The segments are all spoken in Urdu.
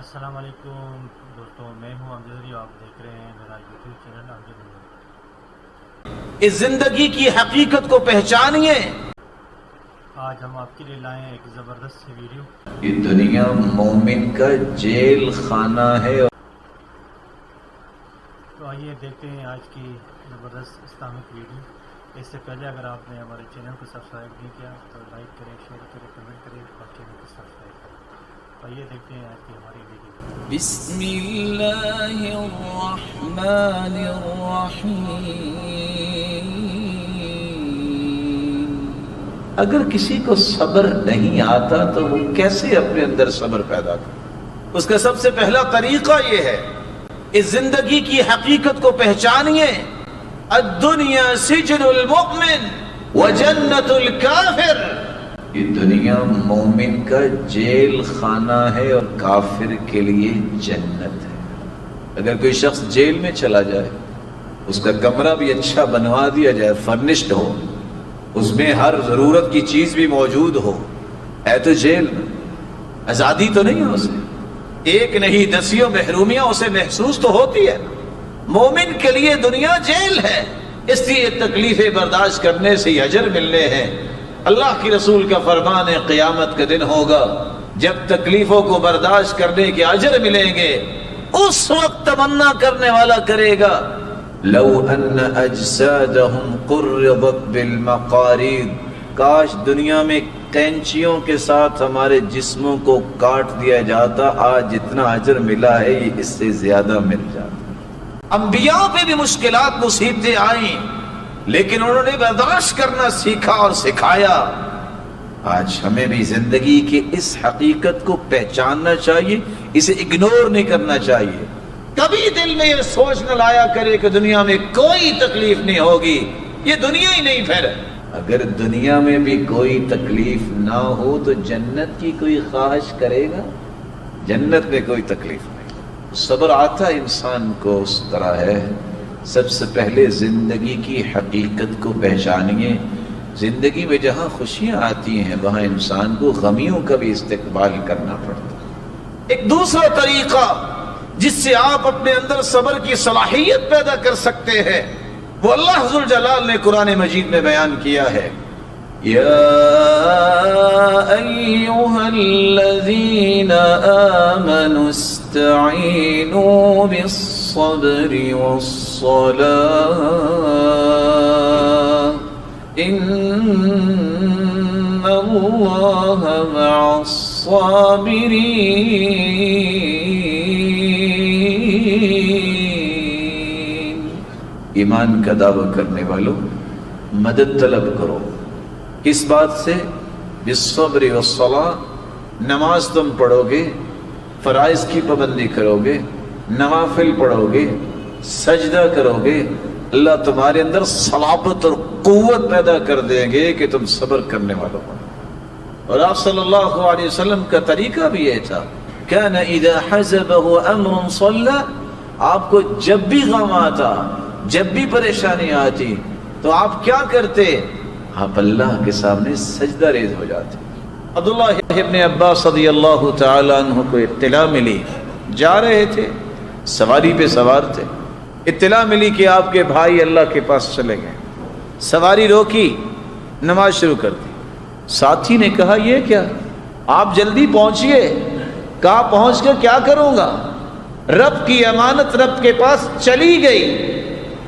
السلام علیکم دوستوں، میں ہوں امجد، آپ دیکھ رہے ہیں میرا یوٹیوب چینل امجد۔ اس زندگی کی حقیقت کو پہچانیے۔ آج ہم آپ کے لیے لائے ہیں ایک زبردست سی ویڈیو۔ یہ دنیا مومن کا جیل خانہ ہے۔ تو آئیے دیکھتے ہیں آج کی زبردست اسلامک ویڈیو۔ اس سے پہلے اگر آپ نے ہمارے چینل کو سبسکرائب نہیں کیا تو لائک کریں، شیئر کریں، کمنٹ کریں اور چینل کو سبسکرائب کریں۔ تو آئیے دیکھتے ہیں آج کی ہماری ویڈیو۔ بسم اللہ الرحمن الرحیم۔ اگر کسی کو صبر نہیں آتا تو وہ کیسے اپنے اندر صبر پیدا کرے؟ اس کا سب سے پہلا طریقہ یہ ہے، اس زندگی کی حقیقت کو پہچانیے۔ الدنیا سجن المؤمن وجنت الکافر۔ یہ دنیا مومن کا جیل خانہ ہے اور کافر کے لیے جنت ہے۔ اگر کوئی شخص جیل میں چلا جائے، اس کا کمرہ بھی اچھا بنوا دیا جائے، فرنشڈ ہو، اس میں ہر ضرورت کی چیز بھی موجود ہو، ہے تو جیل میں، آزادی تو نہیں ہے اسے، ایک نہیں دسیوں محرومیاں اسے محسوس تو ہوتی ہے۔ مومن کے لیے دنیا جیل ہے، اس لیے تکلیفیں برداشت کرنے سے ہی اجر ملنے ہیں۔ اللہ کی رسول کا فرمان ہے، قیامت کا دن ہوگا جب تکلیفوں کو برداشت کرنے کے اجر ملیں گے، اس وقت تمنا کرنے والا کرے گا لو ان اجسادہم قرضت بالمقارید، کاش دنیا میں کینچیوں کے ساتھ ہمارے جسموں کو کاٹ دیا جاتا، آج جتنا اجر ملا ہے یہ اس سے زیادہ مل جاتا۔ انبیاء پہ بھی مشکلات مصیبتیں آئیں لیکن انہوں نے برداشت کرنا سیکھا اور سکھایا۔ آج ہمیں بھی زندگی کی اس حقیقت کو پہچاننا چاہیے، اسے اگنور نہیں کرنا چاہیے۔ کبھی دل میں یہ سوچ نہ لایا کرے کہ دنیا میں کوئی تکلیف نہیں ہوگی، یہ دنیا ہی نہیں پھر۔ اگر دنیا میں بھی کوئی تکلیف نہ ہو تو جنت کی کوئی خواہش کرے گا؟ جنت میں کوئی تکلیف نہیں۔ صبر آتا انسان کو اس طرح ہے، سب سے پہلے زندگی کی حقیقت کو پہچانیے۔ زندگی میں جہاں خوشیاں آتی ہیں وہاں انسان کو غمیوں کا بھی استقبال کرنا پڑتا ہے۔ ایک دوسرا طریقہ جس سے آپ اپنے اندر صبر کی صلاحیت پیدا کر سکتے ہیں وہ اللہ ذوالجلال نے قرآن مجید میں بیان کیا ہے۔ یا ایھا الذین آمنوا استعینوا بالصبر والصلاة ان اللہ مع الصابرین۔ ایمان کا دعویٰ کرنے والوں، مدد طلب کرو۔ کس بات سے؟ بالصبر والصلاة، نماز تم پڑھو گے، فرائض کی پابندی کرو گے، نوافل پڑھو گے، سجدہ کرو گے، اللہ تمہارے اندر صلابت اور قوت پیدا کر دیں گے کہ تم صبر کرنے والوں ہو۔ اور آپ صلی اللہ علیہ وسلم کا طریقہ بھی یہ تھا، كان اذا حزبه امر صلى، آپ کو جب بھی غم آتا، جب بھی پریشانی آتی تو آپ کیا کرتے؟ آپ اللہ کے سامنے سجدہ ریز ہو جاتے۔ عبداللہ ابن عباس رضی اللہ تعالی عنہ کو اطلاع ملی، جا رہے تھے، سواری پہ سوار تھے، اطلاع ملی کہ آپ کے بھائی اللہ کے پاس چلے گئے۔ سواری روکی، نماز شروع کر دی۔ ساتھی نے کہا یہ کیا؟ آپ جلدی پہنچیے۔ کہاں پہنچ کر کیا کروں گا؟ رب کی امانت رب کے پاس چلی گئی،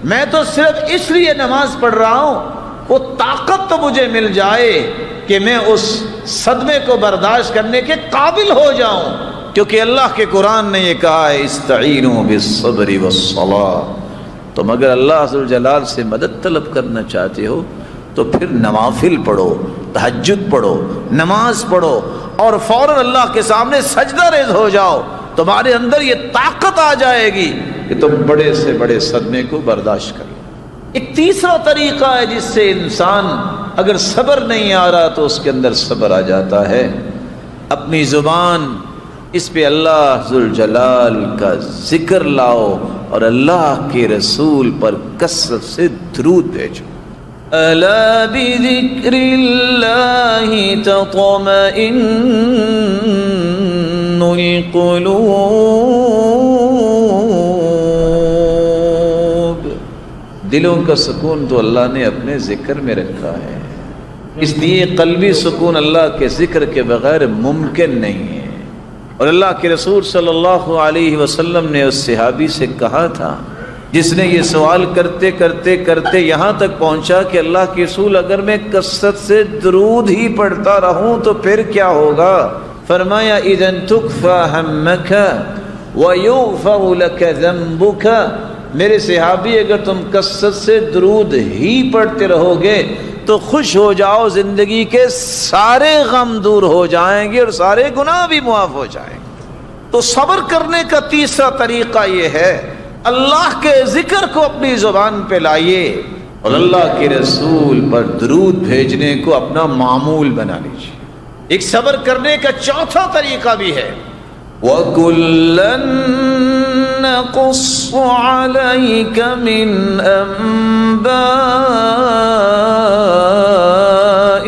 میں تو صرف اس لیے نماز پڑھ رہا ہوں وہ طاقت تو مجھے مل جائے کہ میں اس صدمے کو برداشت کرنے کے قابل ہو جاؤں، کیونکہ اللہ کے قرآن نے یہ کہا ہے استعینوا بالصبر والصلاة۔ تم اگر اللہ ذوالجلال سے مدد طلب کرنا چاہتے ہو تو پھر نوافل پڑھو، تہجد پڑھو، نماز پڑھو اور فوراً اللہ کے سامنے سجدہ ریز ہو جاؤ۔ تمہارے اندر یہ طاقت آ جائے گی کہ تم بڑے سے بڑے صدمے کو برداشت کرو۔ ایک تیسرا طریقہ ہے جس سے انسان اگر صبر نہیں آ رہا تو اس کے اندر صبر آ جاتا ہے، اپنی زبان اس پہ اللہ ذوالجلال کا ذکر لاؤ اور اللہ کے رسول پر کثرت سے درود بھیجو۔ الا بذکر اللہ تطمئن القلوب. دلوں کا سکون تو اللہ نے اپنے ذکر میں رکھا ہے، اس لیے قلبی سکون اللہ کے ذکر کے بغیر ممکن نہیں ہے. اور اللہ کے رسول صلی اللہ علیہ وسلم نے اس صحابی سے کہا تھا جس نے یہ سوال کرتے کرتے کرتے یہاں تک پہنچا کہ اللہ کے رسول اگر میں کثرت سے درود ہی پڑھتا رہوں تو پھر کیا ہوگا؟ فرمایا اذن تکفى ہمک ویغفر لک ذنبک. میرے صحابی اگر تم کثرت سے درود ہی پڑھتے رہو گے تو خوش ہو جاؤ، زندگی کے سارے غم دور ہو جائیں گے اور سارے گناہ بھی معاف ہو جائیں گے. تو صبر کرنے کا تیسرا طریقہ یہ ہے اللہ کے ذکر کو اپنی زبان پہ لائیے اور اللہ کے رسول پر درود بھیجنے کو اپنا معمول بنا لیجیے. ایک صبر کرنے کا چوتھا طریقہ بھی ہے وَكُلًّا نَقُصُّ عَلَيْكَ مِنْ أَنْبَاءِ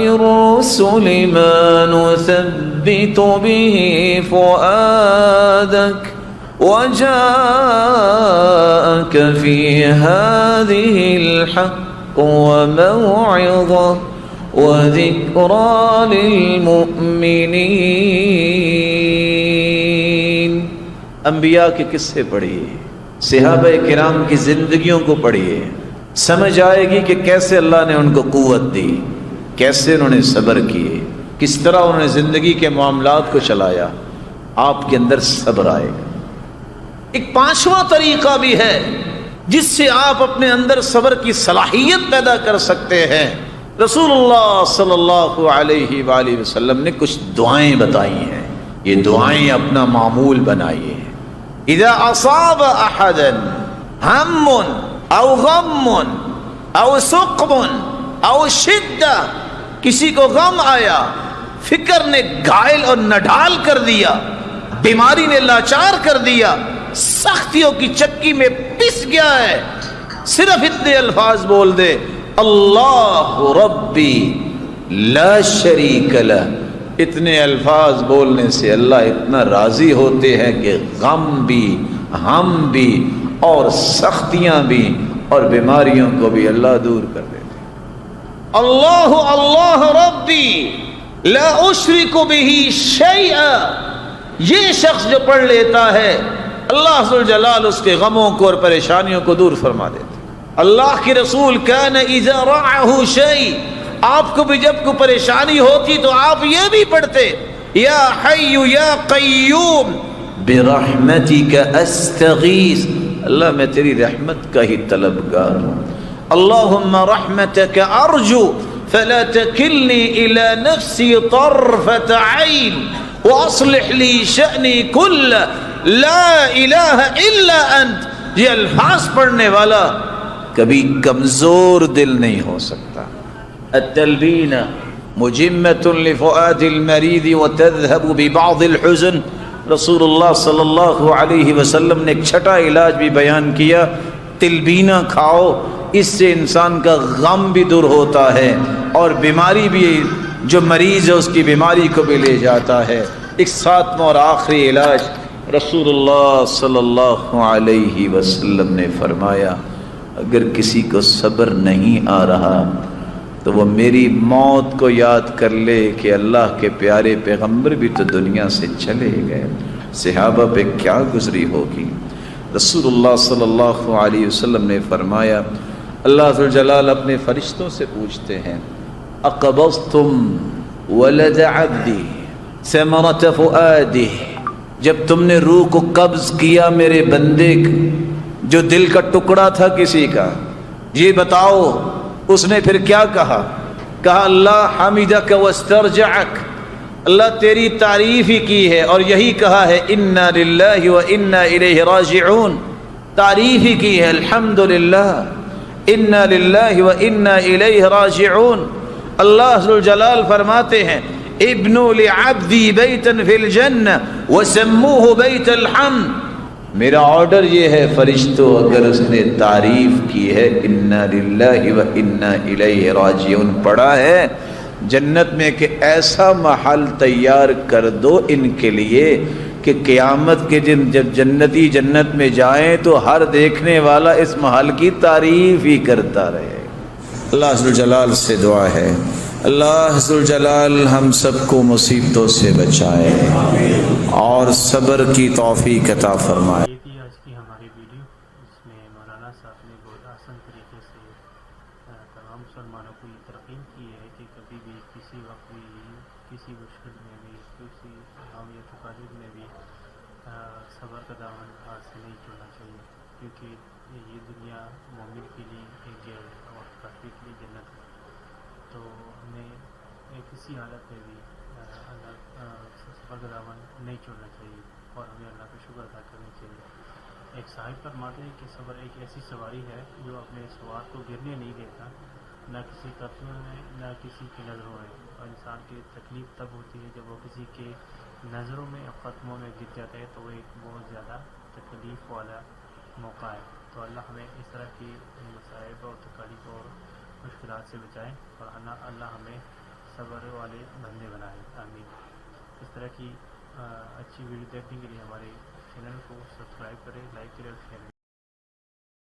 الرُّسُلِ مَا نُثَبِّتُ بِهِ فُؤَادَكَ وَجَاءَكَ فِي هَذِهِ الْحَقُّ وَمَوْعِظَةٌ وَذِكْرَى لِلْمُؤْمِنِينَ. انبیاء کے قصے پڑھیے، صحابہ کرام کی زندگیوں کو پڑھیے، سمجھ آئے گی کہ کیسے اللہ نے ان کو قوت دی، کیسے انہوں نے صبر کیے، کس طرح انہوں نے زندگی کے معاملات کو چلایا. آپ کے اندر صبر آئے گا. ایک پانچواں طریقہ بھی ہے جس سے آپ اپنے اندر صبر کی صلاحیت پیدا کر سکتے ہیں. رسول اللہ صلی اللہ علیہ وآلہ وسلم نے کچھ دعائیں بتائی ہیں، یہ دعائیں اپنا معمول بنائیے. اذا اصاب احدا ہم او غم او سقم او شدہ، کسی کو غم آیا، فکر نے گھائل اور نڈھال کر دیا، بیماری نے لاچار کر دیا، سختیوں کی چکی میں پس گیا ہے، صرف اتنے الفاظ بول دے اللہ ربی لا شریک لہ. اتنے الفاظ بولنے سے اللہ اتنا راضی ہوتے ہیں کہ غم بھی، ہم بھی اور سختیاں بھی اور بیماریوں کو بھی اللہ دور کر دیتے. اللہ اللہ ربی لا اشرک بہ شیئا، یہ شخص جو پڑھ لیتا ہے اللہ ذوالجلال اس کے غموں کو اور پریشانیوں کو دور فرما دیتے. اللہ کے رسول کان اذا رعہ شیء، آپ کو بھی جب کوئی پریشانی ہوتی تو آپ یہ بھی پڑھتے یا حی یا قیوم برحمتک استغیث، اللہ میں تیری رحمت کا ہی طلبگار ہوں. اللہم رحمتک ارجو فلا تکلنی الی نفسی طرفت عین واصلح لی شأنی کل لا الہ الا انت. یہ الفاظ پڑھنے والا کبھی کمزور دل نہیں ہو سکتا. التلبین مجمۃ لفؤاد المریض وتذهب ببعض الحزن. رسول اللہ صلی اللہ علیہ وسلم نے ایک چھٹا علاج بھی بیان کیا، تلبینہ کھاؤ، اس سے انسان کا غم بھی دور ہوتا ہے اور بیماری بھی، جو مریض ہے اس کی بیماری کو بھی لے جاتا ہے. ایک ساتواں اور آخری علاج رسول اللہ صلی اللہ علیہ وسلم نے فرمایا اگر کسی کو صبر نہیں آ رہا تو وہ میری موت کو یاد کر لے کہ اللہ کے پیارے پیغمبر بھی تو دنیا سے چلے گئے، صحابہ پہ کیا گزری ہوگی. رسول اللہ صلی اللہ علیہ وسلم نے فرمایا اللہ ذوالجلال اپنے فرشتوں سے پوچھتے ہیں اقبضتم ولد عبدی ثمرۃ فؤادہ، جب تم نے روح کو قبض کیا میرے بندے جو دل کا ٹکڑا تھا کسی کا، یہ بتاؤ اس نے پھر کیا کہا؟ کہا اللہ حمیدک واسترجعک، اللہ تیری تعریف ہی کی ہے اور یہی کہا ہے انا للہ و انا الیہ راجعون، تعریف ہی کی ہے الحمدللہ انا للہ و انا الیہ راجعون. اللہ ذوالجلال فرماتے ہیں ابنوا لعبدی بیتا فی الجنہ وسموہ بیت الحمد. میرا آرڈر یہ ہے فرشتوں اگر اس نے تعریف کی ہے انا للہ و انا الیہ راجعون پڑھا ہے جنت میں کہ ایسا محل تیار کر دو ان کے لیے کہ قیامت کے دن جب جنتی جنت میں جائیں تو ہر دیکھنے والا اس محل کی تعریف ہی کرتا رہے۔ اللہ ذوالجلال سے دعا ہے، اللہ ذوالجلال ہم سب کو مصیبتوں سے بچائے اور صبر کی توفیق عطا فرمائے۔ یہ تھی آج کی ہماری ویڈیو، اس میں مولانا صاحب نے بہت آسان طریقے سے تمام مسلمانوں کو یہ ترغیب کی ہے کہ کبھی بھی کسی وقت بھی کسی مشکل میں بھی کسی غم یا تکالیف میں بھی صبر کا دامن ہاتھ سے نہیں چھوڑنا چاہیے، کیونکہ یہ دنیا مومن کے لیے ایک جیل ہے اور کافر کے لیے جنت ہے۔ تو ہمیں کسی حالت میں بھی صبر کا دامن نہیں چھوڑنا چاہیے اور ہمیں اللہ کا شکر ادا کرنا چاہیے۔ ایک صاحب فرماتے ہیں کہ صبر ایک ایسی سواری ہے جو اپنے سوار کو گرنے نہیں دیتا، نہ کسی قدموں میں نہ کسی کی نظروں میں، اور انسان کی تکلیف تب ہوتی ہے جب وہ کسی کے نظروں میں اور قدموں میں گر جاتا ہے، تو وہ ایک بہت زیادہ تکلیف والا موقع ہے۔ تو اللہ ہمیں اس طرح کی مصائب اور تکالیف اور مشکلات سے بچائیں اور اللہ ہمیں صبر والے بندے بنائے، آمین۔ اس طرح کی اچھی ویڈیو دیکھنے کے لیے ہمارے چینل کو سبسکرائب کریں، لائک کریں اور شیئر کریں۔